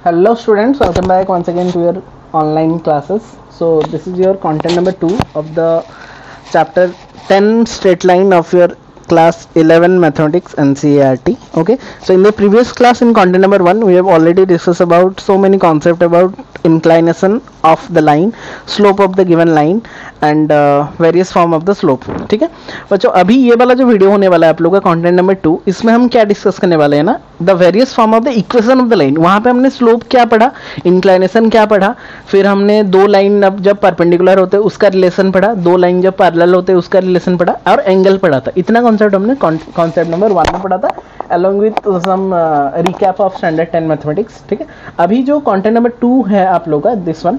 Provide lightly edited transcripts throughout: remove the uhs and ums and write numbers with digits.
Hello students, welcome back once again to your online classes. So this is your content number 2 of the chapter 10 straight line of your class 11 mathematics NCERT. Okay, so in the previous class in content number 1 we have already discussed about so many concepts about inclination of the line, slope of the given line and various form of the slope. ठीक है बच्चों, अभी ये वाला जो video होने वाला है आप लोगों का कंटेंट नंबर 2, इसमें हम क्या डिस्कस करने वाले हैं ना, the various form of the equation of the line. वहां पे हमने स्लोप क्या पढ़ा, इंक्लाइनेशन क्या पढ़ा, फिर हमने दो लाइन अब जब परपेंडिकुलर होते हैं उसका रिलेशन पढ़ा, दो लाइन जब पैरेलल होते हैं उसका रिलेशन पढ़ा, और एंगल पढ़ा था. इतना कॉन्सेप्ट हमने कॉन्सेप्ट नंबर 1 में पढ़ा था along with some recap of standard 10 mathematics. ठीक है, अभी जो कंटेंट नंबर 2 है आप लोग का, दिस वन,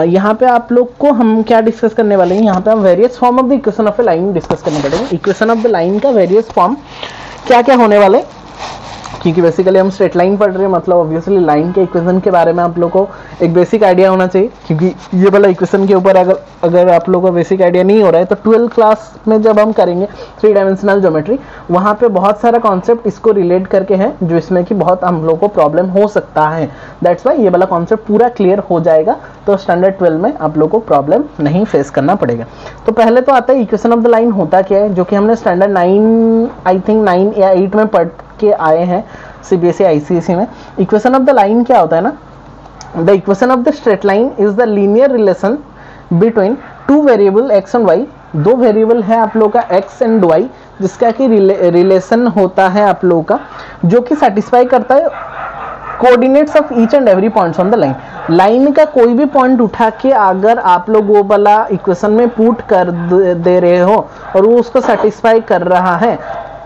यहाँ पे आप लोग को हम क्या डिस्कस करने वाले हैं, यहाँ पे हम various form of the equation of A line discuss करने पड़ेगा. इक्वेशन ऑफ द लाइन का वेरियस फॉर्म क्या क्या होने वाले, क्योंकि बेसिकली हम स्ट्रेट लाइन पढ़ रहे हैं, मतलब ऑब्वियसली लाइन के इक्वेशन के बारे में आप लोग को एक बेसिक आइडिया होना चाहिए. क्योंकि ये वाला इक्वेशन के ऊपर अगर आप लोगों को बेसिक आइडिया नहीं हो रहा है तो 12th क्लास में जब हम करेंगे 3 डायमेंशनल ज्योमेट्री, वहाँ पे बहुत सारा कॉन्सेप्ट इसको रिलेट करके है जो इसमें कि बहुत हम लोग को प्रॉब्लम हो सकता है. दैट्स वाई ये वाला कॉन्सेप्ट पूरा क्लियर हो जाएगा तो स्टैंडर्ड 12 में आप लोग को प्रॉब्लम नहीं फेस करना पड़ेगा. तो पहले तो आता है इक्वेशन ऑफ द लाइन होता क्या है, जो कि हमने स्टैंडर्ड 9 आई थिंक 9 या 8 में पढ़ के आए हैं सीबीएसई आईसीएसई में. इक्वेशन ऑफ द लाइन क्या होता है ना, the equation of the straight line is the linear relation between two variable X and Y. दो वेरिएबल है आप लोग का एक्स एंड वाई, जिसका कि रिलेशन होता है आप लोग का, जो कि सेटिस्फाई करता है coordinates of each and every points on the line. Line का कोई भी पॉइंट उठा के अगर आप लोग वो वाला इक्वेशन में पुट कर दे रहे हो और वो उसको सेटिस्फाई कर रहा है,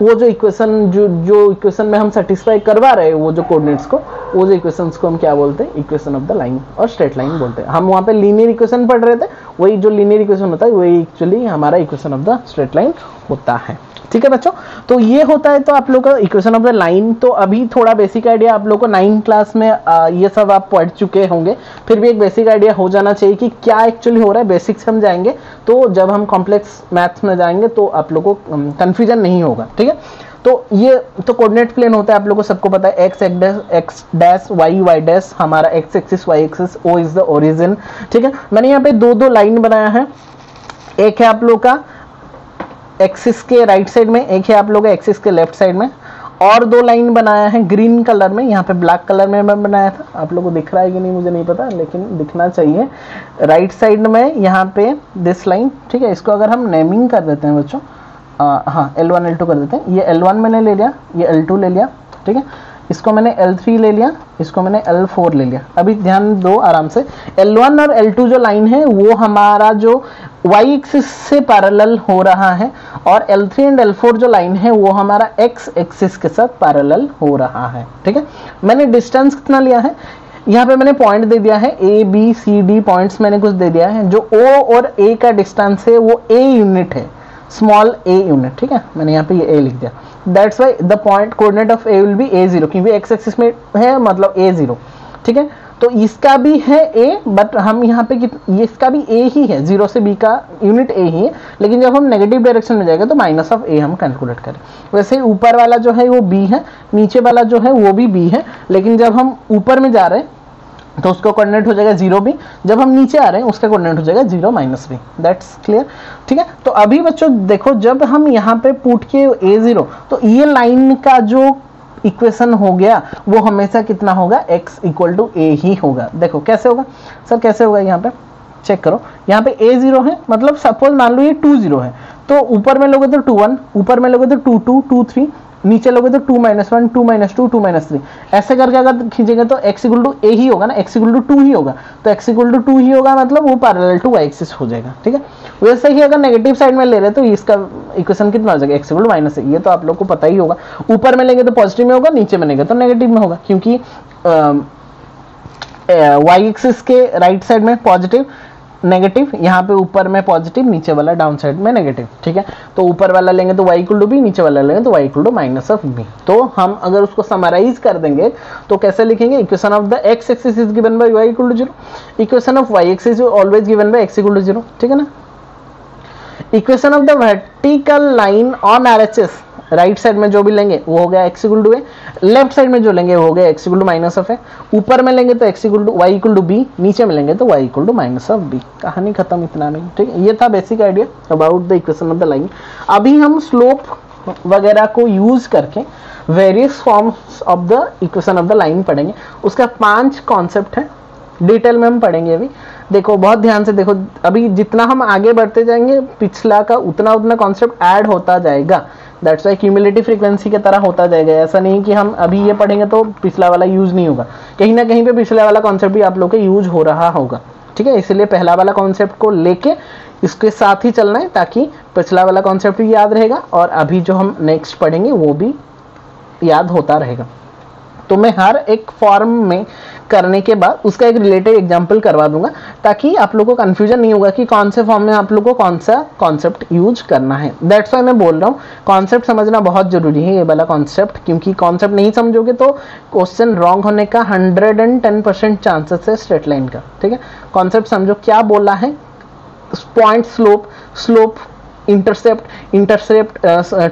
वो जो इक्वेशन जो इक्वेशन में हम सेटिस्फाई करवा रहे हैं वो जो कोऑर्डिनेट्स को, वो जो इक्वेशंस को हम क्या बोलते हैं, इक्वेशन ऑफ द लाइन और स्ट्रेट लाइन बोलते हैं. हम वहाँ पे लीनियर इक्वेशन पढ़ रहे थे, वही जो लीनियर इक्वेशन होता है वही एक्चुअली हमारा equation of the straight line होता है. ठीक है बच्चों, तो ये होता है तो आप लोग का इक्वेशन ऑफ द लाइन. तो अभी थोड़ा बेसिक आइडिया आप लोग को 9 क्लास में ये सब आप पढ़ चुके होंगे, फिर भी एक बेसिक आइडिया हो जाना चाहिए कि क्या एक्चुअली हो रहा है. बेसिक से हम जाएंगे तो जब हम कॉम्प्लेक्स मैथ्स में जाएंगे तो आप लोग को कंफ्यूजन नहीं होगा. ठीक है, तो ये तो कोऑर्डिनेट प्लेन होता है, आप लोगों को सबको पता है, एक्स डैश वाई डैश, हमारा X axis Y axis, O is the origin. ठीक है, मैंने यहाँ पे दो लाइन बनाया है, एक है आप लोग का एक्सिस के राइट साइड में, एक है आप लोग का एक्सिस के लेफ्ट साइड में, और दो लाइन बनाया है ग्रीन कलर में, यहाँ पे ब्लैक कलर में मैं बनाया था. आप लोगों को दिख रहा है कि नहीं मुझे नहीं पता, लेकिन दिखना चाहिए. राइट साइड में यहाँ पे दिस लाइन. ठीक है, इसको अगर हम नेमिंग कर देते हैं बच्चों, हाँ L1 L2 कर देते हैं. ये L1 मैंने ले लिया, ये L2 ले लिया. ठीक है, इसको मैंने L3 ले लिया, इसको मैंने L4 ले लिया. अभी ध्यान दो आराम से, L1 और L2 जो लाइन है वो हमारा जो y एक्सिस से पैरेलल हो रहा है, और L3 एंड L4 जो लाइन है वो हमारा x एक्सिस के साथ पैरेलल हो रहा है. ठीक है, मैंने डिस्टेंस कितना लिया है, यहाँ पे मैंने पॉइंट दे दिया है A B C D points मैंने कुछ दे दिया है. जो O और A का डिस्टेंस है वो A यूनिट है, स्मॉल a यूनिट. ठीक है, मैंने यहाँ पे ये a लिख दिया. That's why the point coordinate of a will be a0, क्योंकि x एक्सिस में है मतलब a0. ठीक है, तो इसका भी है a, बट हम यहाँ पे इसका भी a ही है, 0 से b का यूनिट a ही है, लेकिन जब हम नेगेटिव डायरेक्शन में जाएंगे तो माइनस ऑफ a हम कैलकुलेट करें. वैसे ऊपर वाला जो है वो b है, नीचे वाला जो है वो भी b है, लेकिन जब हम ऊपर में जा रहे हैं तो उसका कोऑर्डिनेट हो जाएगा 0 भी, जब हम नीचे आ रहे हैं उसका कोऑर्डिनेट हो जाएगा 0 माइनस भी. That's clear. ठीक है, तो अभी बच्चों देखो, जब हम यहाँ पे पुट किए a0 तो ये लाइन का जो इक्वेशन हो गया वो हमेशा कितना होगा, x इक्वल टू a ही होगा. देखो कैसे होगा सर, कैसे होगा, यहाँ पे चेक करो, यहाँ पे a0 है, मतलब सपोज मान लो ये 2 0 है, तो ऊपर में लोगे तो 2 1, ऊपर में लोगे तो 2 2 2 3, नीचे लोगे तो 2 -1 2 -2 2 -3, ऐसे करके अगर खींचेंगे तो x इक्वल टू a ही होगा ना, x इक्वल टू 2 ही होगा, तो x इक्वल टू 2 ही होगा, मतलब वो पैरेलल टू y एक्सिस हो जाएगा. ठीक है, वैसे ही अगर नेगेटिव साइड में ले रहे तो इसका इक्वेशन कितना हो जाएगा, x equal to minus a. ये तो आप लोग को पता ही होगा, ऊपर में लेंगे तो पॉजिटिव में होगा, नीचे में लेंगे तो नेगेटिव में होगा, क्योंकि y एक्सिस के राइट साइड में पॉजिटिव नेगेटिव, यहाँ पे ऊपर में पॉजिटिव, नीचे वाला डाउन साइड में नेगेटिव. ठीक है, तो ऊपर वाला लेंगे तो y इक्वल टू b, नीचे वाला लेंगे तो y equal to minus of b. तो हम अगर उसको समराइज कर देंगे तो कैसे लिखेंगे, equation of the x axis is given by y equal to 0, equation of y axis is always given by x equal to 0. ठीक है ना, equation of the vertical line on RHS right side में जो भी लेंगे वो हो गया X equal to A, left side में जो लेंगे वो हो गया X equal to minus of A, ऊपर में लेंगे तो x equal to Y equal to B, नीचे में लेंगे तो Y equal to minus of B. कहानी खत्म, इतना नहीं, ठीक है। ये था basic idea about the equation of the line. अभी हम स्लोप वगैरह को यूज करके various forms of the equation of the line पढ़ेंगे। उसका 5 कॉन्सेप्ट है, डिटेल में हम पढ़ेंगे। अभी देखो बहुत ध्यान से देखो, अभी जितना हम आगे बढ़ते जाएंगे पिछला का उतना उतना कॉन्सेप्ट ऐड होता जाएगा। दैट्स वाई क्यूमुलेटिव फ्रीक्वेंसी की तरह होता जाएगा। ऐसा नहीं कि हम अभी ये पढ़ेंगे तो पिछला वाला यूज नहीं होगा, कहीं ना कहीं पे पिछला वाला कॉन्सेप्ट भी आप लोग के यूज हो रहा होगा, ठीक है। इसलिए पहला वाला कॉन्सेप्ट को लेके इसके साथ ही चलना है, ताकि पिछला वाला कॉन्सेप्ट भी याद रहेगा और अभी जो हम नेक्स्ट पढ़ेंगे वो भी याद होता रहेगा। तो मैं हर एक फॉर्म में करने के बाद उसका एक रिलेटेड एग्जांपल करवा दूंगा, ताकि आप लोगों को कंफ्यूजन नहीं होगा कि कौन से फॉर्म में आप लोगों को कौन सा कॉन्सेप्ट यूज करना है। दैट्स वाई मैं बोल रहा हूँ कॉन्सेप्ट समझना बहुत जरूरी है, ये वाला कॉन्सेप्ट, क्योंकि कॉन्सेप्ट नहीं समझोगे तो क्वेश्चन रॉन्ग होने का 110% चांसेस है स्ट्रेट लाइन का, ठीक है। कॉन्सेप्ट समझो क्या बोला है, point, slope, slope, intercept,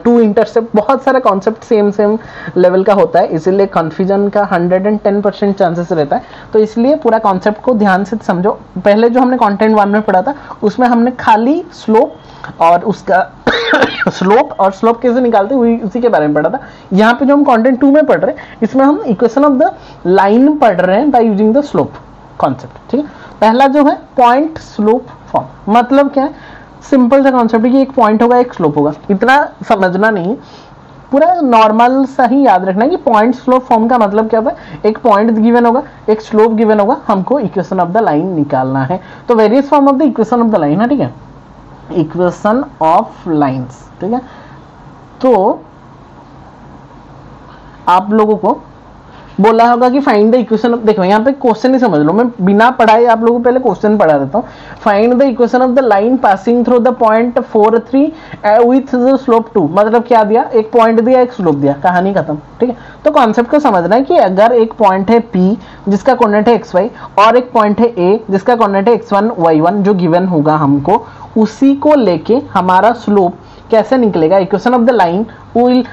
two intercept, बहुत सारा कॉन्सेप्ट सेम लेवल का होता है, इसीलिए कन्फ्यूजन का 110% चांसेस रहता है। तो इसलिए पूरा कॉन्सेप्ट को ध्यान से समझो। पहले जो हमने कंटेंट 1 में पढ़ा था उसमें हमने खाली स्लोप और उसका स्लोप और स्लोप कैसे निकालते हुए उसी के बारे में पढ़ा था। यहाँ पे जो हम कंटेंट 2 में पढ़ रहे हैं इसमें हम इक्वेशन ऑफ द लाइन पढ़ रहे हैं by using the slope concept, ठीक है। पहला जो है पॉइंट स्लोप फॉर्म, मतलब क्या है, सिंपल सा कॉन्सेप्ट है कि एक पॉइंट होगा एक स्लोप होगा, इतना समझना नहीं, पूरा नॉर्मल सा ही याद रखना है कि पॉइंट स्लोप फॉर्म का मतलब क्या होता है। एक पॉइंट गिवन होगा, एक स्लोप गिवन होगा, हमको इक्वेशन ऑफ द लाइन निकालना है। तो various form of the equation of the line है, ठीक है, इक्वेशन ऑफ लाइंस, ठीक है। तो आप लोगों को बोला होगा कि फाइंड द इक्वेशन, देखो यहाँ पे क्वेश्चन ही समझ लो, मैं बिना पढ़ाए आप लोगों को पहले क्वेश्चन पढ़ा देता हूँ। Find the equation of the line passing through the point 4 3 with the slope 2, मतलब क्या दिया, एक पॉइंट दिया एक स्लोप दिया, कहानी खत्म, ठीक है। तो कॉन्सेप्ट को समझना है कि अगर एक पॉइंट है P जिसका कोऑर्डिनेट है XY और एक पॉइंट है A जिसका कोऑर्डिनेट है X1 Y1 जो गिवन होगा हमको, उसी को लेके हमारा स्लोप कैसे निकलेगा। Equation of the line will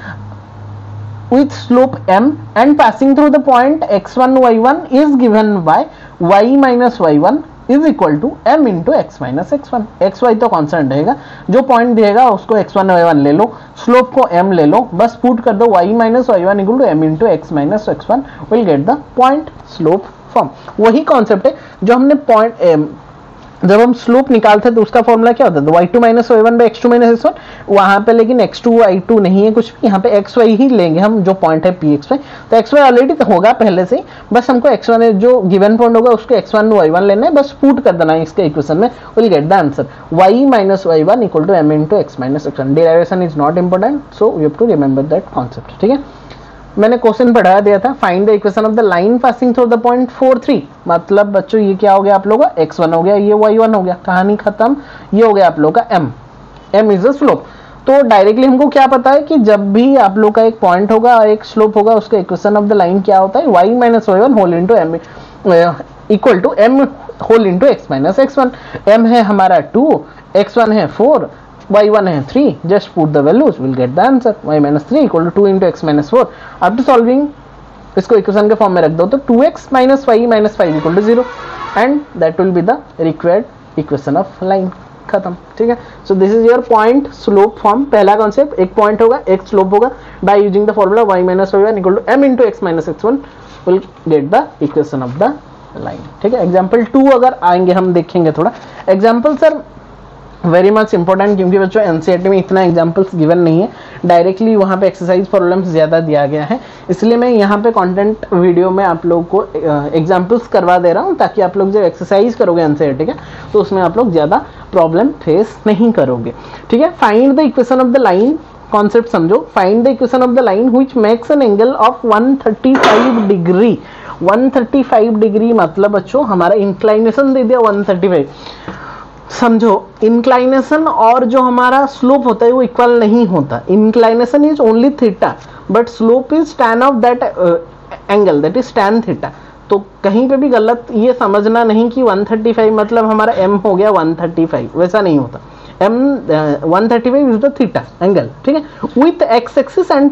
with slope m and passing through the point x1 y1 is given by y minus y1 is equal to m into x minus x1। xy तो constant रहेगा, जो point दिएगा उसको x1 y1 ले लो, slope को m ले लो, बस put कर दो y minus y1 equal to m into x minus x1 will get the point slope form। वही कॉन्सेप्ट है जो हमने पॉइंट, जब हम स्लोप निकालते हैं तो उसका फॉर्मूला क्या होता है, y2 minus y1 by x2 minus x1, वहां पे लेकिन x2 y2 नहीं है कुछ भी, यहाँ पे xy ही लेंगे हम, जो पॉइंट है pxy। तो xy ऑलरेडी तो होगा पहले से, बस हमको x1 जो गिवन पॉइंट होगा उसको x1 y1 लेना है, बस पुट कर देना है इसके इक्वेशन में, will get the answer y minus y1 equal to m into x minus x1। Derivation is not important, so you have to remember that concept, ठीक है। मैंने क्वेश्चन पढ़ा दिया था, find the equation of the line passing through the point 4 3, मतलब बच्चों ये क्या हो गया आप लोगों का, x1 हो गया, ये y1 हो गया, कहानी खत्म। ये हो गया आप लोगों का m इज द स्लोप। तो डायरेक्टली हमको क्या पता है कि जब भी आप लोग का एक पॉइंट होगा और एक स्लोप होगा, उसका इक्वेशन ऑफ द लाइन क्या होता है, y minus y1 whole into m equal to m whole into x minus x1। m है हमारा 2, x1 है 4, y1 है 3, just put the values, will get the answer y minus 3 equal to 2 into x minus 4। after solving इसको equation के form में रख दो तो 2x minus y minus 5 equal to 0 and that will be the required equation of line, खत्म, ठीक है। so this is your point slope form, पहला कॉन्सेप्ट, एक पॉइंट होगा एक स्लोप होगा, by using the formula y minus y1 equal to m into x minus x1 will get the equation of the line, ठीक है। Example 2 अगर आएंगे हम देखेंगे थोड़ा example, sir very much important, क्योंकि बच्चों एनसीईआरटी में इतना एग्जांपल्स गिवन नहीं है, डायरेक्टली वहाँ पे एक्सरसाइज प्रॉब्लम्स ज़्यादा दिया गया है, इसलिए मैं यहाँ पे कंटेंट वीडियो में आप लोगों को एग्जांपल्स करवा दे रहा हूँ, ताकि आप लोग जब एक्सरसाइज करोगे एनसीईआरटी का तो उसमें आप लोग ज़्यादा प्रॉब्लम फेस नहीं करोगे, ठीक है। Find the equation of the line, concept समझो, find the equation of the line which makes an angle of 135 degree. 135 degree मतलब बच्चों हमारा इंक्लाइनेशन दे दिया 135, समझो इंक्लाइनेशन और जो हमारा स्लोप होता है वो इक्वल नहीं होता। Inclination is only theta but slope is tan of that angle, that is tan theta. तो कहीं पे भी गलत ये समझना नहीं कि 135 मतलब हमारा m हो गया 135, वैसा नहीं होता। m 135 is the theta angle, ठीक है, with x axis and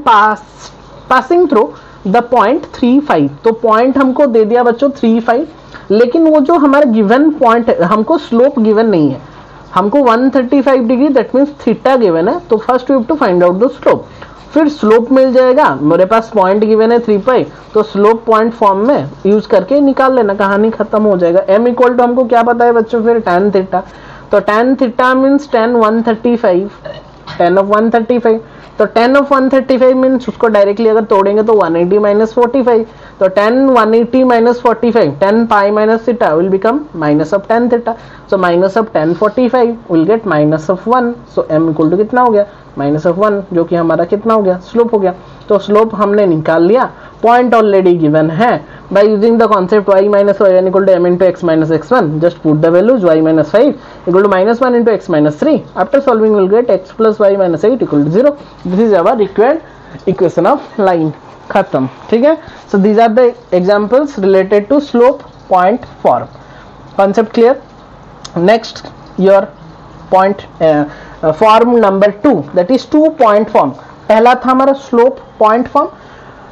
passing through the point 35। तो पॉइंट हमको दे दिया बच्चों 35, लेकिन वो जो हमारा गिवन पॉइंट है, हमको स्लोप गिवन नहीं है, हमको 135 degree that means theta given है। तो first we have to find out the slope, फिर स्लोप मिल जाएगा, मेरे पास पॉइंट गिवन है 3 पाई, तो स्लोप पॉइंट फॉर्म में यूज करके निकाल लेना, कहानी खत्म हो जाएगा। m इक्वल टू हमको क्या पता है बच्चों, फिर tan थीटा, तो tan theta means tan 135, tan of 135, तो tan ऑफ 135 मीन्स उसको डायरेक्टली अगर तोड़ेंगे तो 180 माइनस 45, तो tan 180 minus 45, tan pi minus theta will become minus of tan theta, so minus of tan 45 will get minus of 1, so m equal to कितना हो गया, minus of 1, जो कि हमारा कितना हो गया, स्लोप हो गया। तो स्लोप हमने निकाल लिया, पॉइंट ऑलरेडी गिवन है, by using the concept y minus y1 equal to m into x minus x1, just put the values y minus 5 equal to minus 1 into x minus 3. After solving we'll get x plus y minus 8 equal to 0. This is our required equation of line. खत्म, ठीक है। So these are the examples related to slope point form. Concept clear? Next your point form number 2, that is 2 point form. पहला था हमारा slope point form,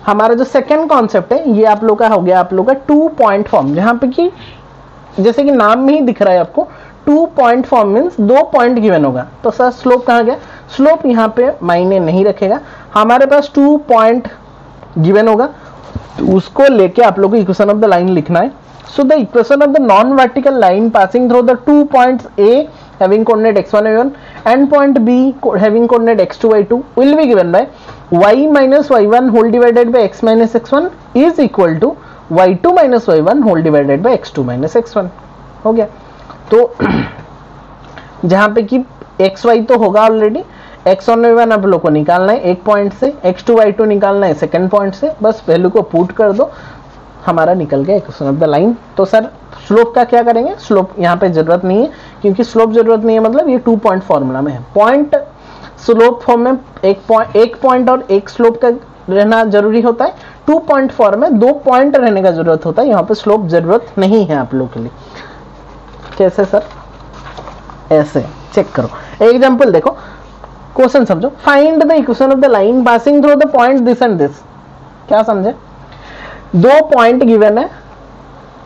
हमारा जो second concept है ये आप लोग का हो गया, आप लोग का 2 पॉइंट फॉर्म, जहां पे कि जैसे कि नाम में ही दिख रहा है आपको 2 point form means 2 point given होगा। तो सर स्लोप कहाँ गया, स्लोप यहाँ पे मायने नहीं रखेगा, हमारे पास 2 पॉइंट गिवन होगा, तो उसको लेके आप लोग को इक्वेशन ऑफ द लाइन लिखना है। So the equation of the non vertical line passing through the 2 points A having coordinate x1 y1 and point B having coordinate x2 y2 will be given by y minus y1 whole divided by x minus x1 is equal to y2 minus y1 whole divided by x2 minus x1। हो गया। तो जहां पे कि x y तो होगा already, x1 y1 आप लोग को निकालना है एक पॉइंट से, x2 y2 निकालना है सेकंड पॉइंट से, बस वैल्यू को पुट कर दो, हमारा निकल गया इक्वेशन ऑफ द लाइन। तो सर स्लोप का क्या करेंगे, स्लोप यहाँ पे जरूरत नहीं है, क्योंकि स्लोप जरूरत नहीं है मतलब ये 2 पॉइंट फॉर्मूला में है। पॉइंट स्लोप फॉर्म में एक पॉइंट और एक स्लोप का रहना जरूरी होता है, 2 पॉइंट फॉर्म में 2 पॉइंट रहने का जरूरत होता है, यहाँ पे स्लोप जरूरत नहीं है आप लोग के लिए। कैसे सर, ऐसे चेक करो, एग्जाम्पल देखो, क्वेश्चन समझो, find the equation of the line passing through the point this and this. क्या समझे, 2 पॉइंट गिवन है,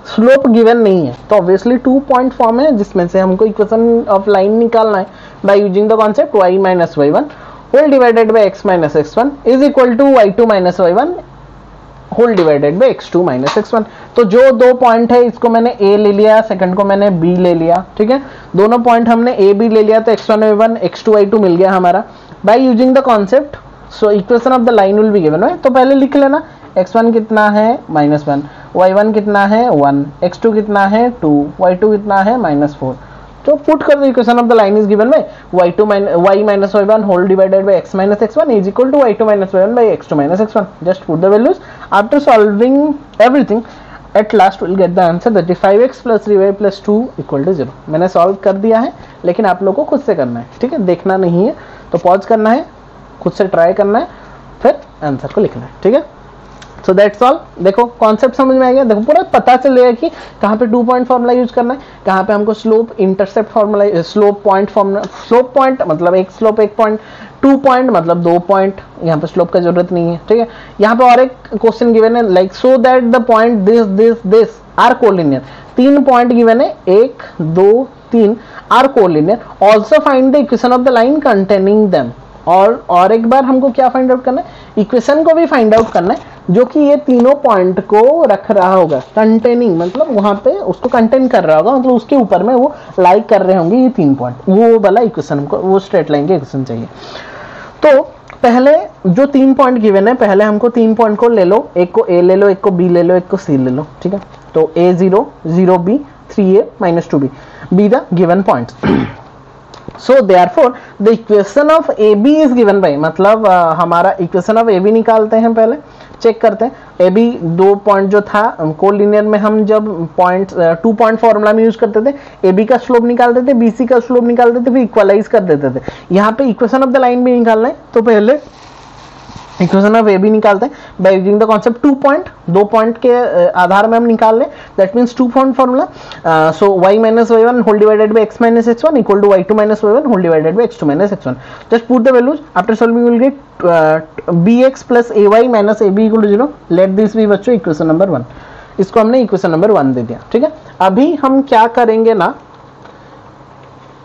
स्लोप गिवन नहीं है, तो ऑब्वियसली 2 पॉइंट फॉर्म है जिसमें से हमको इक्वेशन ऑफ लाइन निकालना है bye using the concept y minus y1 whole divided by x minus x1 is equal to y2 minus y1 whole divided by x2 minus x1। तो जो 2 point है इसको मैंने A ले लिया, सेकंड को मैंने B ले लिया, ठीक है, दोनों पॉइंट हमने A B ले लिया, तो x1 y1 x2 y2 मिल गया हमारा bye using the concept. So equation of the line will be given है, तो पहले लिख लेना, x1 कितना है -1, y1 कितना है 1, x2 कितना है 2, y2 कितना है -4। तो पुट कर दो, equation of the line is given by y minus y1 whole divided by x minus x1 is equal to y2 minus y1 by x2 minus x1। just put the values, after solving everything at last we'll get the answer, that is 5x plus 3y plus 2 equal to 0। मैंने solve कर दिया है, लेकिन आप लोगों को खुद से करना है, ठीक है, देखना नहीं है, तो पॉज करना है, खुद से ट्राई करना है, फिर आंसर को लिखना है, ठीक है। So that's all. देखो कॉन्सेप्ट समझ में आ गया, देखो पूरा पता चलेगा कि कहाँ पे 2 पॉइंट फॉर्मूला यूज करना है, कहाँ पे हमको slope intercept formula, slope point formula, slope point मतलब एक स्लोप एक पॉइंट, 2 पॉइंट मतलब 2 पॉइंट, यहाँ पे स्लोप का जरूरत नहीं है, ठीक है। यहाँ पे और एक क्वेश्चन गिवन है, like so that the point this this this are collinear, 3 point given है, 1 2 3 are collinear, also find the equation of the line containing them. और एक बार हमको क्या फाइंड आउट करना है, इक्वेशन को भी फाइंड आउट करना है जो कि ये तीनों पॉइंट को रख रहा होगा, कंटेनिंग मतलब वहां पे उसको कंटेन कर रहा होगा, मतलब उसके ऊपर में वो लाइक कर रहे होंगे ये 3 पॉइंट, वो वाला इक्वेशन हमको, वो स्ट्रेट लाइन के इक्वेशन चाहिए। तो पहले जो 3 पॉइंट गिवन है, पहले हमको 3 पॉइंट को ले लो, एक को A ले लो, एक को B ले लो, एक को C ले लो, ठीक है। तो A0 0B 3A minus 2B be the given points। so therefore the equation of AB is given by, मतलब हमारा इक्वेशन ऑफ AB निकालते हैं, पहले चेक करते हैं। AB 2 पॉइंट जो था कोलिनियर में, हम जब पॉइंट 2 पॉइंट फॉर्मूला में यूज करते थे, AB का स्लोप निकालते थे, BC का स्लोप निकालते थे, फिर इक्वलाइज कर देते थे। यहाँ पे इक्वेशन ऑफ द लाइन भी निकालना है, तो पहले इक्वेशन ऑफ ए बी निकालते हैं by using the concept 2 point, 2 point के आधार में हम निकाल रहे हैं, that means 2 point formula. So y minus y1 whole divided by x minus x1 equal to y2 minus y1 whole divided by x2 minus x1। Just put the values, after solving will get bx plus ay minus ab equal to 0। Let this be बच्चों equation number 1। इसको हमने equation number 1 दे दिया, ठीक है। अभी हम क्या करेंगे ना,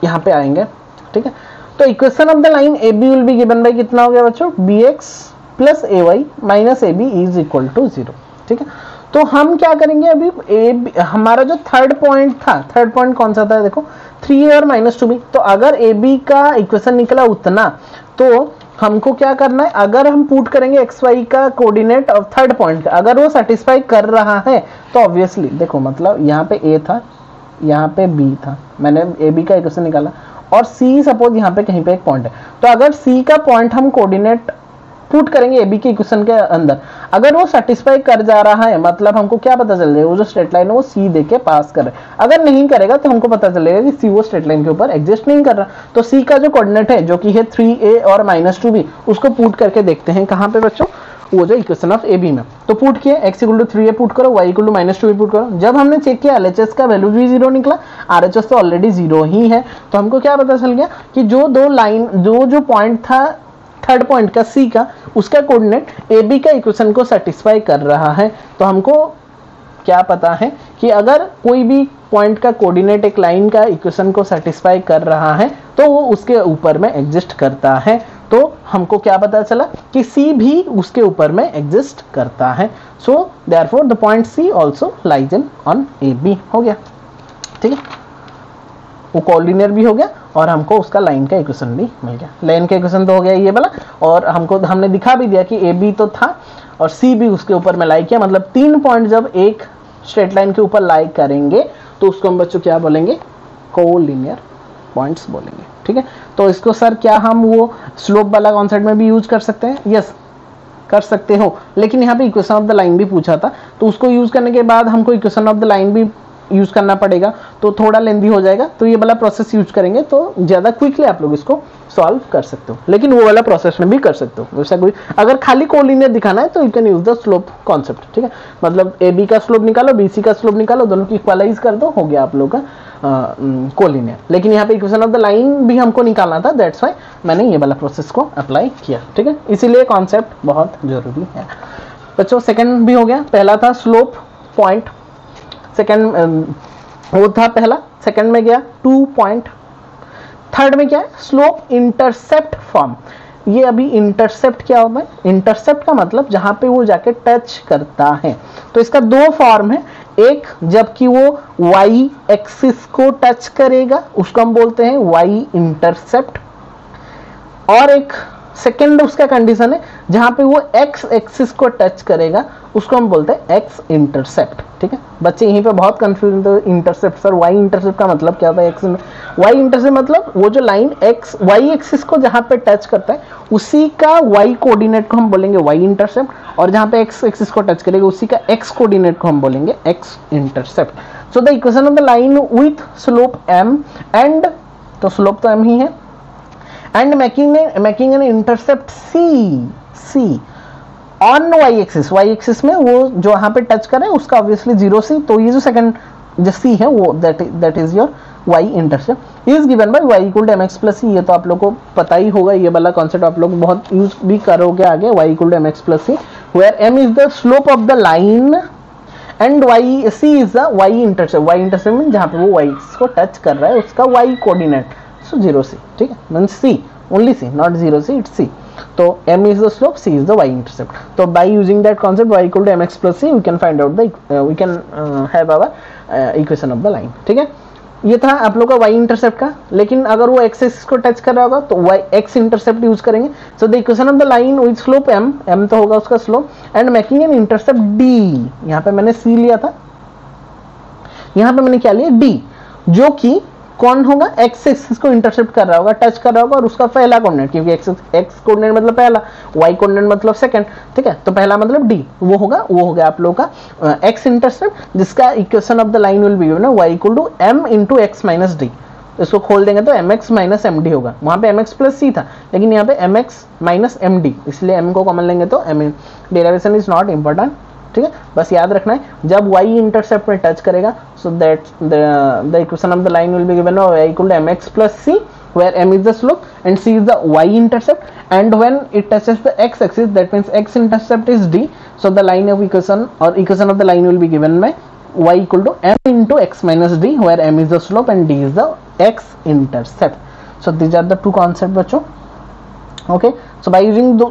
यहाँ पे आएंगे, ठीक है। तो equation of the line A B will be given by कितना हो गया बच्चों, bx plus A Y minus A B is equal to 0, ठीक है। तो हम क्या करेंगे अभी, हमारा जो थर्ड पॉइंट था, थर्ड पॉइंट कौन सा था देखो, 3a और माइनस 2b। तो अगर ए बी का इक्वेशन निकला उतना, तो हमको क्या करना है, अगर हम पुट करेंगे एक्स वाई का कोऑर्डिनेट और थर्ड पॉइंट का, अगर वो सेटिस्फाई कर रहा है तो ऑब्वियसली देखो, मतलब यहाँ पे ए था, यहाँ पे बी था, मैंने ए बी का इक्वेशन निकाला, और सी सपोज यहाँ पे कहीं पे एक पॉइंट है। तो अगर सी का पॉइंट हम कोऑर्डिनेट पुट करेंगे ए बी के इक्वेशन के अंदर, अगर वो सेटिस्फाई कर जा रहा है, मतलब हमको क्या पता चल जाएगा, वो जो स्ट्रेट लाइन है वो सी दे के पास कर रहा है। अगर नहीं करेगा तो हमको पता चलेगा कि सी वो स्ट्रेट लाइन के ऊपर एग्जिस्ट नहीं कर रहा। तो सी का जो कोऑर्डिनेट है, जो कि है 3a और माइनस 2b, उसको पुट करके देखते हैं कहाँ पे बच्चों, वो जो इक्वेशन ऑफ ए बी में। तो पुट किया, x equal to 3a put करो, y equal to minus 2b put करो। जब हमने चेक किया LHS का वैल्यू भी 0 निकला, RHS तो ऑलरेडी 0 ही है, तो हमको क्या पता चल गया कि जो दो लाइन, जो पॉइंट था थर्ड पॉइंट का सी का, उसका कोऑर्डिनेट ए बी का इक्वेशन को सेटिस्फाई कर रहा है। तो हमको क्या पता है कि अगर कोई भी पॉइंट का कोऑर्डिनेट एक लाइन का इक्वेशन को सेटिस्फाई कर रहा है तो वो उसके ऊपर में एग्जिस्ट करता है। तो हमको क्या पता चला कि सी भी उसके ऊपर में एग्जिस्ट करता है। So therefore the point C also lies in on A B. हो गया, ठीक है, वो कोऑर्डिनेट भी हो गया और हमको उसका लाइन का इक्वेशन भी मिल गया। लाइन का इक्वेशन तो हो गया ये वाला, और हमने दिखा भी दिया कि ए बी तो था और सी भी उसके ऊपर में लाई किया। मतलब 3 पॉइंट जब एक स्ट्रेट लाइन के ऊपर लाई करेंगे तो उसको हम बच्चों क्या बोलेंगे, कोलिनियर पॉइंट्स बोलेंगे, ठीक है। तो इसको सर क्या हम वो स्लोप वाला कॉन्सेप्ट में भी यूज कर सकते हैं? यस, कर सकते हो, लेकिन यहाँ पे इक्वेशन ऑफ द लाइन भी पूछा था, तो उसको यूज करने के बाद हमको इक्वेशन ऑफ द लाइन भी यूज करना पड़ेगा, तो थोड़ा लेंदी हो जाएगा। तो ये वाला प्रोसेस यूज करेंगे तो ज्यादा क्विकली आप लोग इसको सॉल्व कर सकते हो, लेकिन वो वाला प्रोसेस में भी कर सकते हो। वैसा कोई अगर खाली कोलिनियर दिखाना है तो you can use the slope concept, ठीक है। मतलब ए बी का स्लोप निकालो, बी सी का स्लोप निकालो, दोनों की इक्वलाइज कर दो, हो गया आप लोग का कोलिनियर। लेकिन यहाँ पे इक्वेशन ऑफ द लाइन भी हमको निकालना था, दैट्स व्हाई मैंने ये वाला प्रोसेस को अप्लाई किया, ठीक है। इसीलिए कॉन्सेप्ट बहुत जरूरी है बच्चों। सेकंड भी हो गया, पहला था स्लोप पॉइंट, सेकंड वो था पहला, सेकंड में गया 2 पॉइंट, थर्ड में क्या है, स्लोप इंटरसेप्ट फॉर्म। ये अभी इंटरसेप्ट क्या होता है, इंटरसेप्ट का मतलब जहां पे वो जाके टच करता है। तो इसका 2 फॉर्म है, एक जबकि वो y एक्सिस को टच करेगा उसको हम बोलते हैं y इंटरसेप्ट, और एक सेकेंड उसका कंडीशन है जहां पे वो x एक्सिस को टच करेगा उसको हम बोलते हैं x इंटरसेप्ट, ठीक है। बच्चे यहीं पे बहुत कंफ्यूजन थे, इंटरसेप्ट सर y इंटरसेप्ट का मतलब क्या होता है, y इंटरसेप्ट मतलब वो जो लाइन x y एक्सिस को जहां पे टच करता है उसी का y कोऑर्डिनेट को हम बोलेंगे y इंटरसेप्ट, और जहां पे x एक्सिस को टच करेगा उसी का x कोऑर्डिनेट को हम बोलेंगे x intercept. So the equation of the line with slope m and, तो स्लोप तो m ही है, and making an intercept C on y axis में वो जो यहाँ पे टच करे उसका ऑब्वियसली 0 C, तो ये जो सेकंड जो C है वो that is your y intercept is given by y equal to mx plus c। ये तो आप लोग को पता ही होगा, ये वाला कॉन्सेप्ट आप लोग बहुत यूज भी करोगे आगे, y equal to mx plus c where m is the slope of the line and c is the y intercept में जहाँ पे वो y को टच कर रहा है उसका y कोऑर्डिनेट, सो 0 C, ठीक है, means C, only C, not 0 C, it's C. तो m is the slope, C is the y intercept. तो by using that concept y equal to mx plus c we can find out the we can have our equation of the line, ठीक है। ये था आप लोग का y intercept का, लेकिन अगर वो x एक्सिस को टच कर रहा होगा तो y x इंटरसेप्ट यूज करेंगे। सो the equation of the line with slope m तो होगा उसका slope, and making an intercept d। यहाँ पे मैंने c लिया था, यहाँ पे मैंने क्या लिया d, जो कि कौन होगा, x एक्सिस को इंटरसेप्ट कर रहा होगा, टच कर रहा होगा, और उसका पहला कोऑर्डिनेट, क्योंकि x कोऑर्डिनेट मतलब पहला, y कोऑर्डिनेट मतलब सेकंड, ठीक है। तो पहला मतलब d, वो हो गया आप लोग का x इंटरसेप्ट, जिसका equation of the line will be given y equal to m into x minus d। इसको खोल देंगे तो mx माइनस एम डी होगा, वहां पे mx प्लस सी था लेकिन यहाँ पे mx माइनस एम डी, इसलिए m को कॉमन लेंगे तो m, derivation is not important, ठीक है। बस याद रखना है जब y इंटरसेप्ट में टच करेगा so that the equation of the line will be given y equal to mx plus c where m is the slope and c is the y intercept, and when it touches the x axis that means x intercept is d, so the line of equation or equation of the line will be given by y equal to m into x minus d where m is the slope and d is the x intercept. So these are the two concepts बच्चों, okay. So by using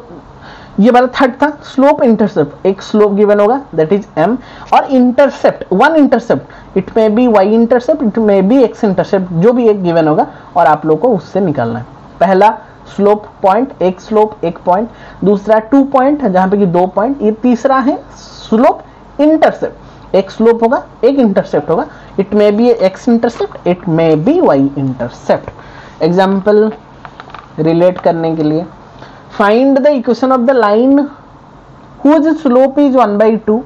ये वाला third था slope intercept, एक slope given होगा that is m और intercept one intercept, it may B y intercept, it may B x intercept, जो भी एक गिवन होगा और आप लोग को उससे निकालना है। पहला स्लोप पॉइंट, एक स्लोप एक पॉइंट, दूसरा 2 पॉइंट जहां पे कि 2 पॉइंट, ये तीसरा है स्लोप इंटरसेप्ट, एक स्लोप होगा एक इंटरसेप्ट होगा, it may B x intercept, it may B y intercept. Example relate करने के लिए, find the equation of the line whose slope is 1/2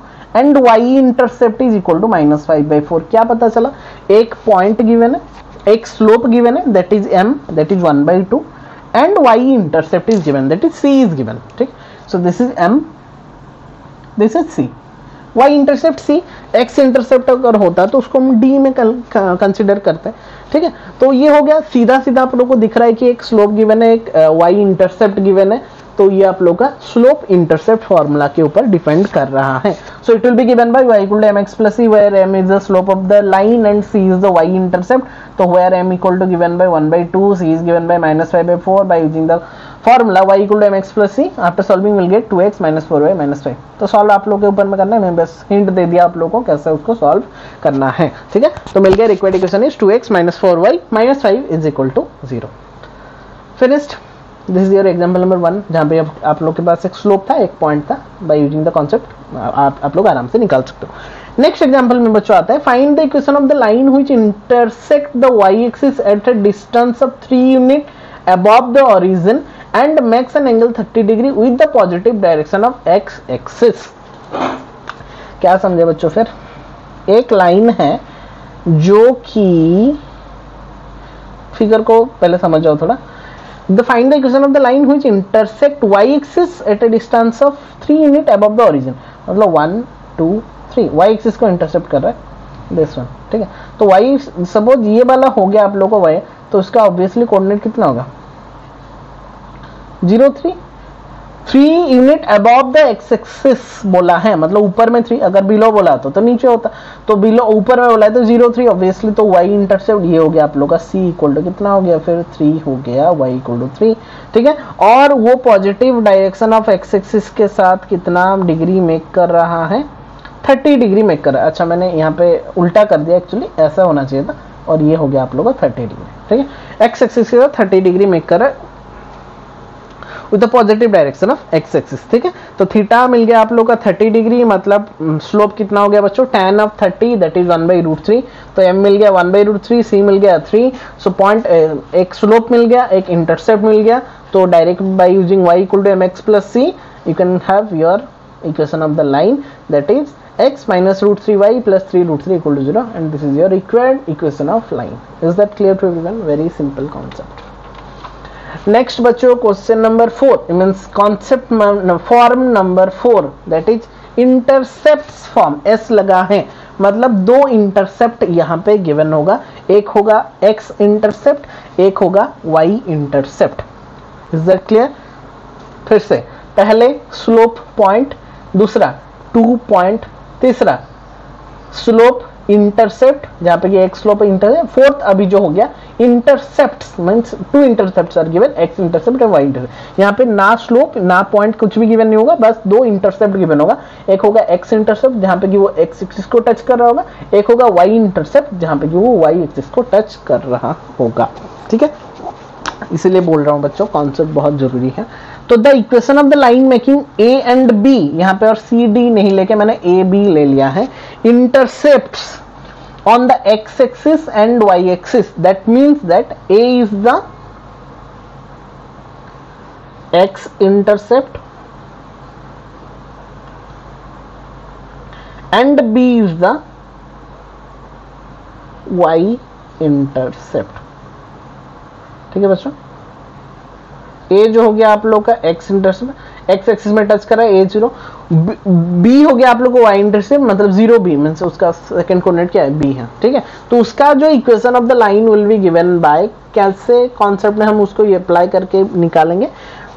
and y intercept is equal to -5/4। क्या पता चला, एक पॉइंट गिवन है, एक स्लोप गिवन है that is m, that is 1/2 and y intercept is given that is c is given, ठीक। So this is m, this is c, y intercept c, x intercept अगर होता तो उसको हम d में कंसिडर करते हैं, ठीक है। तो ये हो गया सीधा सीधा आप लोग को दिख रहा है कि एक स्लोप गिवन है, एक y इंटरसेप्ट गिवन है, तो ये आप लोग का स्लोप इंटरसेप्ट फॉर्मूला के ऊपर डिपेंड कर रहा है। So it will be given by y equal to mx plus c where m is the slope of the line and c is the y intercept, तो where m equal to given by 1/2, c is given by -5/4 by using the formula y equal to mx plus c, after solving will get 2x minus 4y minus 5। तो solve आप लोग के ऊपर में करना है, मैं बस हिंट दे दिया आप लोग को कैसे उसको सॉल्व करना है, ठीक है। तो मिल गया required equation is 2x minus 4y minus 5 is equal to 0। Finished, this is your example number 1 जहां पे आप लोग के पास एक स्लोप था एक पॉइंट था, बाय यूजिंग द कॉन्सेप्ट आप लोग आराम से निकाल सकते हो। नेक्स्ट एग्जांपल में बच्चों आता है, find the equation of the line which intersect the y axis at a distance of 3 unit above the origin and makes an angle 30 degree with the positive direction of x axis। क्या समझे बच्चों, फिर एक line है जो कि, figure को पहले समझ जाओ थोड़ा, the find the equation of the line which intersect y axis at a distance of 3 unit above the origin, मतलब 1 2 3 y एक्सिस को इंटरसेप्ट कर रहा है दिस वन, ठीक है। तो y सपोज ये वाला हो गया आप लोगों को y, तो उसका ऑब्वियसली कोऑर्डिनेट कितना होगा 0 3 3 unit above the x axis बोला है, मतलब ऊपर में 3, अगर बिलो बोला तो नीचे होता, तो बिलो ऊपर में बोला है तो 0 3 ऑब्वियसली, तो y इंटरसेप्ट ये हो गया आप लोग का c इक्वल टू कितना हो गया फिर 3 हो गया, y इक्वल टू 3, ठीक है। और वो positive direction of x axis के साथ कितना डिग्री मेक कर रहा है 30 डिग्री मेक कर रहा है। अच्छा मैंने यहाँ पे उल्टा कर दिया, एक्चुअली ऐसा होना चाहिए था, और ये हो गया आप लोगों का 30 डिग्री, ठीक है। एक्स एक्सिस के साथ 30 डिग्री मेक कर रहा है with the positive direction of x axis, ठीक है। तो थीटा मिल गया आप लोग का 30 डिग्री, मतलब स्लोप कितना हो गया बच्चों tan ऑफ 30 दैट इज 1/√3, तो m मिल गया 1/√3, c मिल गया 3, सो पॉइंट एक स्लोप मिल गया एक इंटरसेप्ट मिल गया, तो direct by using y equal to mx plus c you can have your equation of the line that is x minus √3y plus 3√3 equal to 0, and this is your required equation of line. Is that clear to everyone? Very simple concept. Next बच्चों question number 4 means concept form number 4 that is intercepts form, s लगा है मतलब दो intercept यहाँ पे given होगा, एक होगा x इंटरसेप्ट एक होगा y intercept. Is that clear? फिर से पहले स्लोप पॉइंट, दूसरा 2 पॉइंट, तीसरा स्लोप इंटरसेप्ट जहां पे ये एक स्लोप इंटरसेप्ट, फोर्थ अभी जो हो गया intercepts means 2 intercepts are given, x intercept और वाई इंटरसेप्ट। यहाँ पे ना स्लोप ना पॉइंट कुछ भी गिवन नहीं होगा, बस 2 इंटरसेप्ट गिवन होगा, एक होगा एक्स इंटरसेप्ट जहां पे कि वो एक्स एक्सिस को टच कर रहा होगा, एक होगा वाई इंटरसेप्ट जहां पे कि वो वाई एक्सिस को टच कर रहा होगा, ठीक है। इसीलिए बोल रहा हूं बच्चों कॉन्सेप्ट बहुत जरूरी है। तो the equation of the line making a and b, यहाँ पे और सी डी नहीं लेके मैंने ए बी ले लिया है, intercepts on the x axis and y axis, that means that a is the x intercept and b is the y intercept. ठीक है बच्चों, ए जो हो गया आप लोग का एक्स इंटरसेप्ट, एक्स एक्सिस में टच कर रहा है A0, बी हो गया आप लोग को वाई इंटरसेप्ट, मतलब 0B मींस उसका सेकंड कोऑर्डिनेट क्या है बी है, ठीक है। तो उसका जो equation of the line will be given by, कैसे कॉन्सेप्ट में हम उसको ये अप्लाई करके निकालेंगे,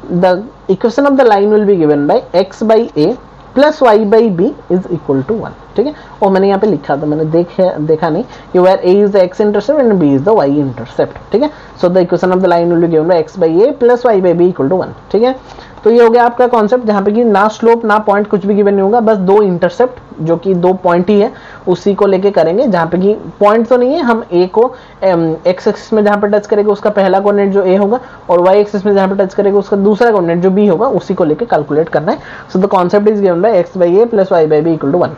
the equation of the line will be given by x by a plus y by b is equal to 1, ठीक है। और मैंने यहाँ पे लिखा था, मैंने देखा नहीं कि where a is the x intercept and b is the y intercept, ठीक है। So the equation of the line will be given by x by a plus y by b equal to 1, ठीक है। तो ये हो गया आपका concept, जहाँ पे कि ना स्लोप ना पॉइंट कुछ भी गिवन नहीं होगा, बस दो इंटरसेप्ट जो कि दो पॉइंट ही है उसी को लेके करेंगे, जहाँ पे कि पॉइंट तो नहीं है, हम ए को एक्स एक्सिस में जहाँ पे टच करेंगे उसका पहला कोऑर्डिनेट जो ए होगा, और वाई एक्सिस में जहाँ पे टच करेंगे उसका दूसरा कोऑर्डिनेट जो बी होगा, उसी को लेके कैलकुलेट करना है। So the concept is given by x by a plus y by b equal to 1।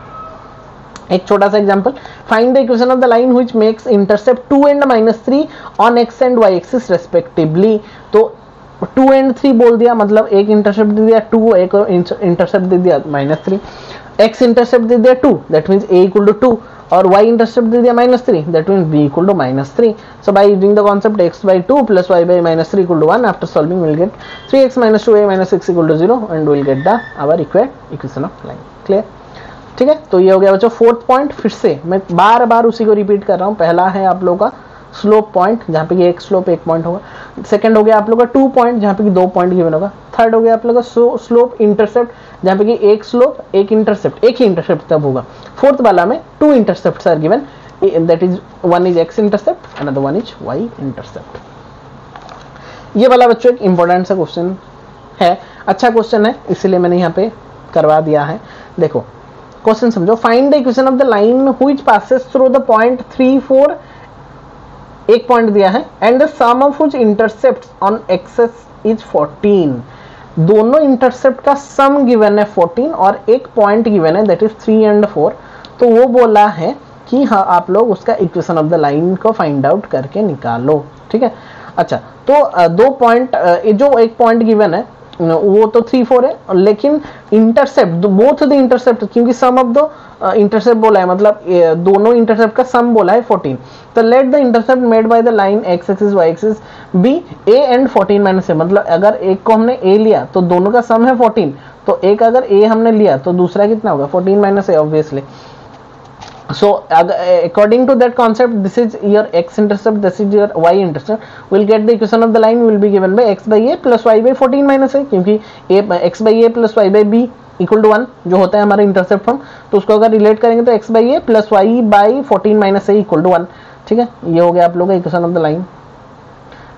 एक छोटा सा example, find the equation of the line which makes intercept 2 and -3 on x and y axis respectively. तो 2 and 3 बोल दिया, मतलब एक intercept दे दिया 2, एक इंटरसेप्ट दे दिया -3, x इंटरसेप्ट दे दिया 2, that means a equal to 2, और y इंटरसेप्ट दे दिया -3, that means b equal to -3। So by using the concept x by 2 plus y by -3 equal to 1, after solving will get 3x - 2a - 6 equal to 0 and will get the our required equation of line. Clear, ठीक है। तो ये हो गया बच्चों fourth point. फिर से मैं बार बार उसी को रिपीट कर रहा हूँ। पहला है आप लोगों का स्लोप पॉइंट, जहाँ पे कि एक स्लोप एक पॉइंट होगा। सेकंड हो गया आप लोगों का 2 पॉइंट, जहाँ पे कि 2 पॉइंट गिवन होगा। थर्ड हो गया आप लोगों का स्लोप इंटरसेप्ट, जहाँ पे कि एक स्लोप एक इंटरसेप्ट, एक ही इंटरसेप्ट तब होगा। फोर्थ वाला में 2 intercept are given, that is one is x intercept, another one is y intercept. ये वाला बच्चों एक इंपॉर्टेंट सा क्वेश्चन है, अच्छा क्वेश्चन है, इसीलिए मैंने यहाँ पे करवा दिया है। देखो क्वेश्चन समझो, find the equation of the line which passes through the point 3, 4, एक पॉइंट दिया है, and the sum of which intercepts on axes is 14। दोनों इंटरसेप्ट का सम गिवन है 14 और एक पॉइंट गिवन है दैट इज 3 and 4। तो वो बोला है कि हाँ आप लोग उसका इक्वेशन ऑफ द लाइन को फाइंड आउट करके निकालो, ठीक है। अच्छा, तो दो पॉइंट, जो एक पॉइंट गिवन है वो तो 3, 4 है, लेकिन इंटरसेप्ट बोथ द इंटरसेप्ट, क्योंकि सम ऑफ द इंटरसेप्ट बोला है, मतलब दोनों इंटरसेप्ट का सम बोला है 14। तो let the intercept made by the line x axis y axis be a and 14 - a, मतलब अगर एक को हमने a लिया तो दोनों का सम है 14, तो एक अगर a हमने लिया तो दूसरा कितना होगा 14 - a obviously. So according to that concept, this is your x intercept, this is your y intercept. We'll get the equation of the line will be given by x by a plus y by 14 - a, क्योंकि x by a plus y by b equal to 1 जो होता है हमारा intercept form, तो उसको अगर relate करेंगे तो x by a plus y by 14 - a equal to 1, ठीक है। ये हो गया आप लोगों का इक्वेशन ऑफ द लाइन।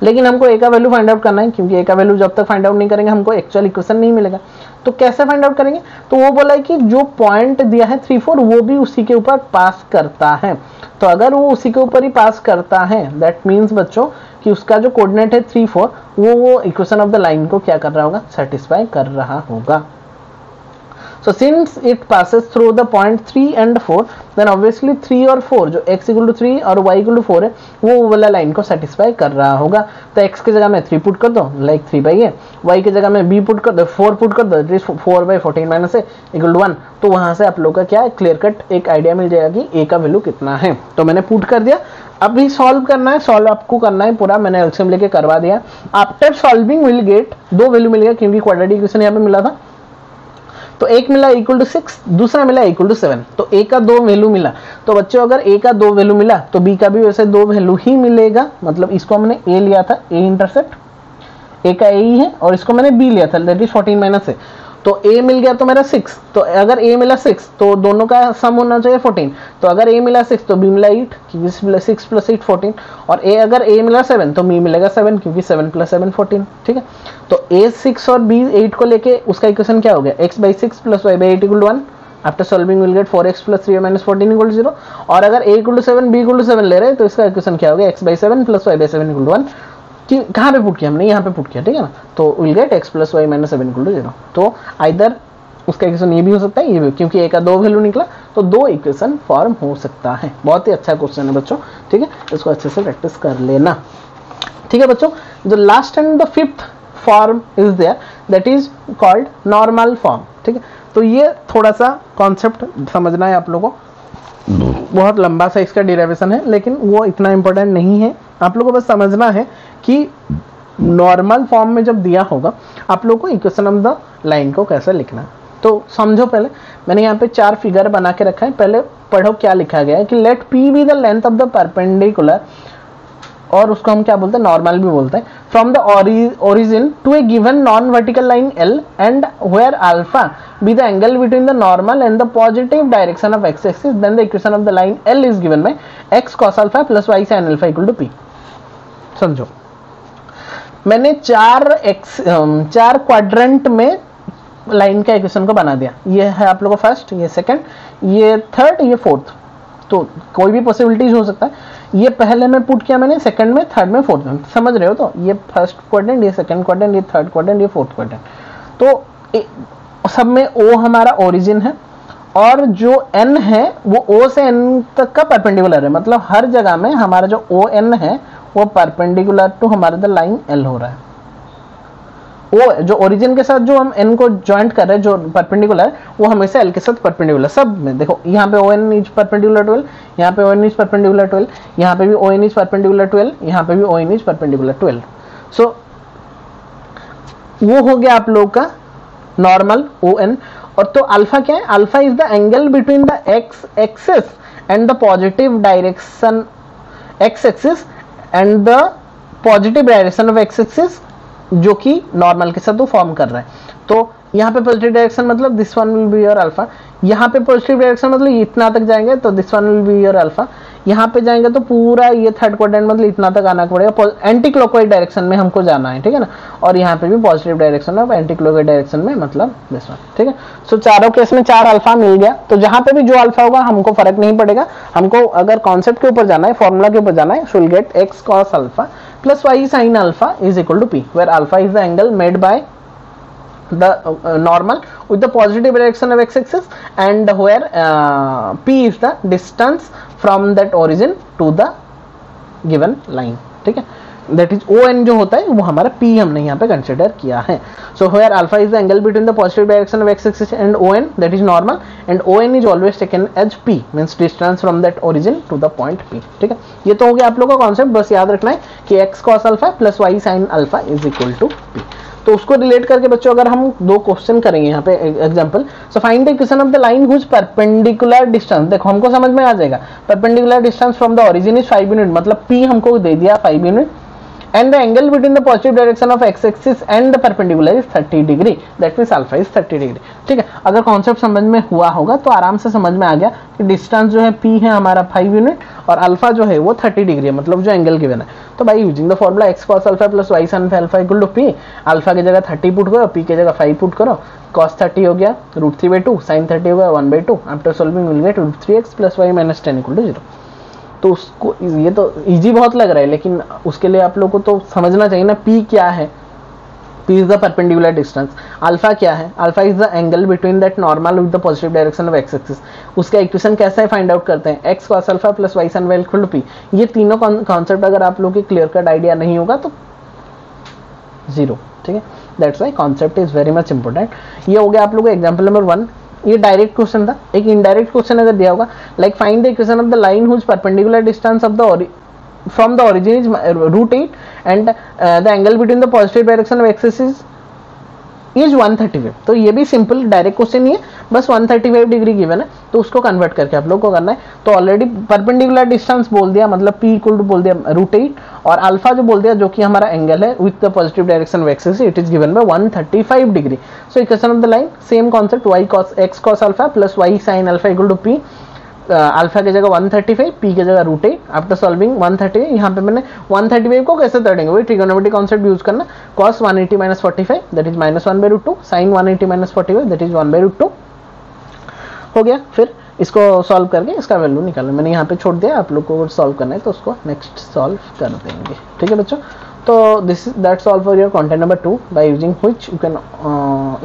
लेकिन हमको a का वैल्यू फाइंड आउट करना है, क्योंकि a का वैल्यू जब तक फाइंड आउट नहीं करेंगे हमको एक्चुअल इक्वेशन नहीं मिलेगा। तो कैसे फाइंड आउट करेंगे, तो वो बोला है कि जो पॉइंट दिया है 3, 4 वो भी उसी के ऊपर पास करता है। तो अगर वो उसी के ऊपर ही पास करता है, दैट मीन्स बच्चों कि उसका जो कोऑर्डिनेट है 3, 4 वो इक्वेशन ऑफ द लाइन को क्या कर रहा होगा, सेटिस्फाई कर रहा होगा। So since it passes through the point 3 and 4, then obviously 3 और 4 जो x equal to 3 और y equal to 4 है वो वाला लाइन को सेटिस्फाई कर रहा होगा। तो x की जगह में 3 पुट कर दो, लाइक 3 बाई ए, y की जगह में b पुट कर दो, 4 पुट कर दो, 4 बाई 14 - a इक्वल टू 1। तो वहां से आप लोग का क्या क्लियर कट एक आइडिया मिल जाएगा कि a का वैल्यू कितना है। तो मैंने पुट कर दिया, अभी सॉल्व करना है, सॉल्व आपको करना है पूरा, मैंने एलसीएम लेके करवा दिया। आफ्टर सॉल्विंग विल गेट, दो वैल्यू मिलेगा क्योंकि क्वाड्रेटिक इक्वेशन यहाँ पे मिला था। तो एक मिला इक्वल टू 6, दूसरा मिला इक्वल टू 7, तो ए का 2 वैल्यू मिला। तो बच्चों अगर ए का 2 वैल्यू मिला तो बी का भी वैसे 2 वैल्यू ही मिलेगा, मतलब इसको हमने ए लिया था, ए इंटरसेप्ट ए का ए ही है, और इसको मैंने बी लिया था दैट इज 14 - a। तो a मिल गया तो मेरा 6, तो अगर a मिला 6 तो दोनों का सम होना चाहिए 14। तो अगर a मिला 6 तो b मिला 8, क्योंकि 6 + 8 14, और अगर a मिला 7 तो b मिलेगा 7, क्योंकि 7 + 7 14, ठीक है। तो a 6 और b 8 को लेके उसका इक्वेशन क्या हो गया, x by 6 plus y by 8 equal to 1। After solving will get 4x plus 3y minus 14 equal to 0। और अगर a equal to 7 b equal to 7 ले रहे हैं तो इसका इक्वेशन क्या हो गया, x by 7 plus y by 7 equal to 1। कि कहाँ पे पुट किया हमने, यहाँ पे पुट किया, ठीक है ना। तो will get x plus y minus 7 equal to 0। तो आइदर उसका इक्वेशन ये भी हो सकता है, ये भी, क्योंकि a का 2 वैल्यू निकला तो 2 इक्वेशन फॉर्म हो सकता है। बहुत ही अच्छा क्वेश्चन है बच्चों, ठीक है, इसको अच्छे से प्रैक्टिस कर लेना, ठीक है बच्चों। The last and the fifth form is there, that is called normal form, ठीक है। तो ये थोड़ा सा कॉन्सेप्ट समझना है आप लोगों को, बहुत लंबा सा इसका डेरिवेशन है, लेकिन वो इतना इंपॉर्टेंट नहीं है, आप लोगों को बस समझना है कि नॉर्मल फॉर्म में जब दिया होगा आप लोगों को इक्वेशन ऑफ द लाइन को कैसे लिखना है। तो समझो, पहले मैंने यहाँ पे 4 फिगर बना के रखा है, पहले पढ़ो क्या लिखा गया है कि let p be the length of the perpendicular, और उसको हम क्या बोलते हैं, नॉर्मल भी बोलते हैं, from the origin to a given non vertical line l and where alpha be the angle between the normal and the positive direction of x axis, then the equation of the line l is given by x cos alpha plus y sine alpha equal to p. समझो, मैंने 4 quadrant में line का equation को बना दिया। ये है आप लोगों को फर्स्ट, ये सेकंड, ये थर्ड, ये फोर्थ, तो कोई भी पॉसिबिलिटीज हो सकता है। ये पहले में पुट किया मैंने, सेकंड में, थर्ड में, फोर्थ में, समझ रहे हो? तो ये फर्स्ट क्वाड्रेंट, ये सेकंड क्वाड्रेंट, ये थर्ड क्वाड्रेंट, ये फोर्थ क्वाड्रेंट। तो सब में ओ हमारा ओरिजिन है और जो एन है वो ओ से एन तक का परपेंडिकुलर है, मतलब हर जगह में हमारा जो ओ एन है वो परपेंडिकुलर टू हमारा द लाइन एल हो रहा है। वो जो ओरिजिन के साथ जो हम एन को ज्वाइंट कर रहे हैं, जो परपेंडिकुलर है, वो हमेशा एल के साथ परपेंडिकुलर। सब में देखो, यहाँ पे O N is perpendicular to L, यहाँ पे O N is perpendicular to L, यहाँ पे भी O N is perpendicular to L, यहाँ पे भी O N is perpendicular to L. So वो हो गया आप लोगों का नॉर्मल ओ एन। और तो अल्फा क्या है? Alpha is the angle between the x axis and the positive direction x axis and the positive direction of x axis, जो कि नॉर्मल के साथ वो फॉर्म कर रहा है। तो यहाँ पे पॉजिटिव डायरेक्शन मतलब this one will be your alpha, यहाँ पे पॉजिटिव डायरेक्शन मतलब इतना तक जाएंगे तो this one will be your alpha, यहाँ पे जाएंगे तो पूरा ये थर्ड क्वाड्रेंट मतलब इतना तक आना पड़ेगा, एंटी क्लॉकवाइज डायरेक्शन में हमको जाना है, ठीक है ना। और यहाँ पे भी positive direction of anti clockwise direction में मतलब दिस वन, ठीक है। सो चारों केस में 4 अल्फा मिल गया। तो जहाँ पे भी जो अल्फा होगा हमको फर्क नहीं पड़ेगा, हमको अगर कॉन्सेप्ट के ऊपर जाना है, फॉर्मूला के ऊपर जाना है, so will get x cos alpha plus y sin alpha is equal to p, where alpha is the angle made by the normal with the positive direction of x-axis and where p is the distance from that origin to the given line, ठीक है। that is ON जो होता है वो हमारा P हमने यहाँ पे कंसिडर किया है। so where alpha is the angle between the positive direction of x-axis and ON, that is normal, and ON is always taken as P, means distance from that origin to the point P, ठीक है। ये तो हो गया आप लोगों का concept, बस याद रखना है कि x cos alpha plus y sin alpha is equal to P। तो उसको रिलेट करके बच्चों अगर हम 2 क्वेश्चन करेंगे यहाँ पे example, so find the equation of the line whose perpendicular distance, देखो हमको समझ में आ जाएगा, perpendicular distance from the origin is 5 unit, मतलब P हमको दे दिया 5 unit, and the angle between the positive direction of x-axis and the perpendicular is 30 degree, that means alpha is 30 degree, ठीक है। अगर कॉन्सेप्ट समझ में हुआ होगा तो आराम से समझ में आ गया कि डिस्टेंस जो है p है हमारा 5 यूनिट और अल्फा जो है वो 30 डिग्री है, मतलब जो एंगल गिवन है। तो भाई using the formula x cos alpha plus y sin alpha equal to p, alpha की जगह 30 पुट करो, p की जगह 5 पुट करो, cos 30 हो गया √3/2, sin 30 हो गया 1/2, after solving will get √3x plus y minus 10 equal to 0। तो उसको ये तो इजी बहुत लग रहा है, लेकिन उसके लिए आप लोगों को तो समझना चाहिए ना P क्या है। P is the perpendicular distance, alpha क्या है? Alpha is the angle between that normal with the positive direction of x axis. उसका इक्वेशन कैसे फाइंड आउट करते हैं? x cos alpha plus y sin y equal to P। ये तीनों concept अगर आप लोगों की क्लियर कट आइडिया नहीं होगा तो 0, ठीक है। That's why concept is very much important. ये हो गया आप लोगों को एग्जांपल नंबर 1। ये डायरेक्ट क्वेश्चन था। एक इनडायरेक्ट क्वेश्चन अगर दिया होगा like find the equation of the line whose perpendicular distance of the from the origin is √8 and the angle between the positive direction of x-axis is 135। तो ये भी simple direct question ही है, बस 135 degree given है, तो उसको convert करके आप लोग को करना है। तो ऑलरेडी परपेंडिकुलर डिस्टेंस बोल दिया, मतलब p इक्वल टू बोल दिया √8 और अल्फा जो बोल दिया जो कि हमारा एंगल है with the positive direction of axis, it is given by 135 degree. So equation of the line same concept x cos alpha plus y sin alpha equal to p, alpha की जगह 135, p की जगह √8, after solving 130। यहाँ पे मैंने 135 को कैसे तोड़ेंगे, वही ट्रिगोनोमेट्रिक कॉन्सेप्ट यूज करना, cos 180 minus 45 that is -1/√2, sin 180 minus 45 that is 1/√2 हो गया। फिर इसको सॉल्व करके इसका वैल्यू निकालना, मैंने यहाँ पे छोड़ दिया, आप लोग को सॉल्व करना है तो उसको नेक्स्ट सॉल्व कर देंगे, ठीक है बच्चों। तो this is that's all for your content number 2 by using which you can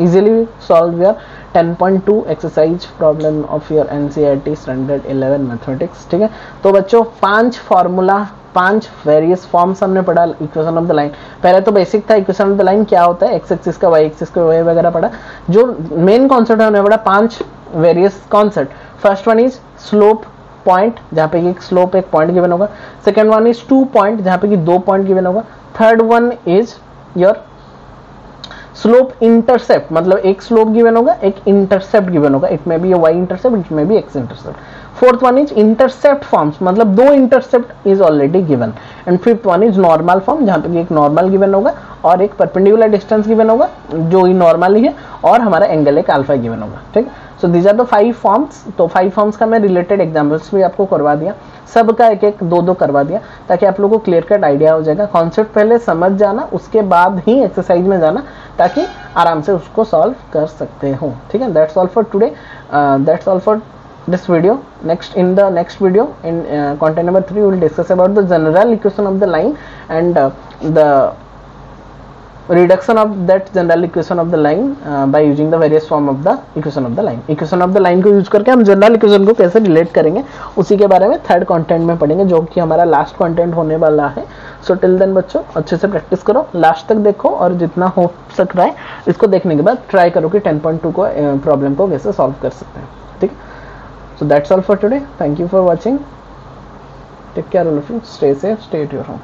easily solve your 10.2 exercise problem of your NCERT standard 11 mathematics, ठीक है। तो बच्चों 5 फार्मूला, 5 वेरियस फॉर्म्स हमने पढ़ा इक्वेशन ऑफ द लाइन। पहले तो बेसिक था equation of the line क्या होता है, एक्स एक्सिस का, वाई एक्सिस का वगैरह पढ़ा। जो मेन कॉन्सेप्ट है हमने पढ़ा 5 various concept. First one is slope point जहाँ पे एक स्लोप एक पॉइंट गिवन होगा, सेकेंड वन इज 2 पॉइंट जहाँ पे कि 2 पॉइंट गिवन होगा, third one is your slope intercept, मतलब एक स्लोप गिवन होगा एक इंटरसेप्ट गिवन होगा, it may be y intercept it may be x intercept, fourth one is intercept forms, मतलब 2 intercept is already given, and fifth one is normal form जहाँ पे एक normal given होगा और एक परपेंडिकुलर डिस्टेंस गिवन होगा जो ही नॉर्मल ही है और हमारा एंगल एक अल्फा गिवन होगा, ठीक। So these are the 5 forms. तो 5 फॉर्म्स का मैं रिलेटेड एग्जांपल्स भी आपको करवा दिया, सबका एक एक 2-2 करवा दिया ताकि आप लोगों को क्लियर कट आइडिया हो जाएगा। कॉन्सेप्ट पहले समझ जाना, उसके बाद ही एक्सरसाइज में जाना ताकि आराम से उसको सॉल्व कर सकते हो, ठीक है। That's all for today, that's all for this video. In the next video, in content number 3, we will discuss about the general equation of the line and the reduction of that general equation of the line by using the various form of the equation of the line. equation of the line को use करके हम general equation को कैसे relate करेंगे उसी के बारे में थर्ड कंटेंट में पढ़ेंगे, जो कि हमारा लास्ट कंटेंट होने वाला है। सो टिल देन बच्चों अच्छे से प्रैक्टिस करो, लास्ट तक देखो और जितना हो सक रहा है इसको देखने के बाद ट्राई करो कि 10.2 को प्रॉब्लम को कैसे सॉल्व कर सकते हैं, ठीक है। So that's all for today. Thank you for watching. Take care all of you. Stay safe. Stay at your home.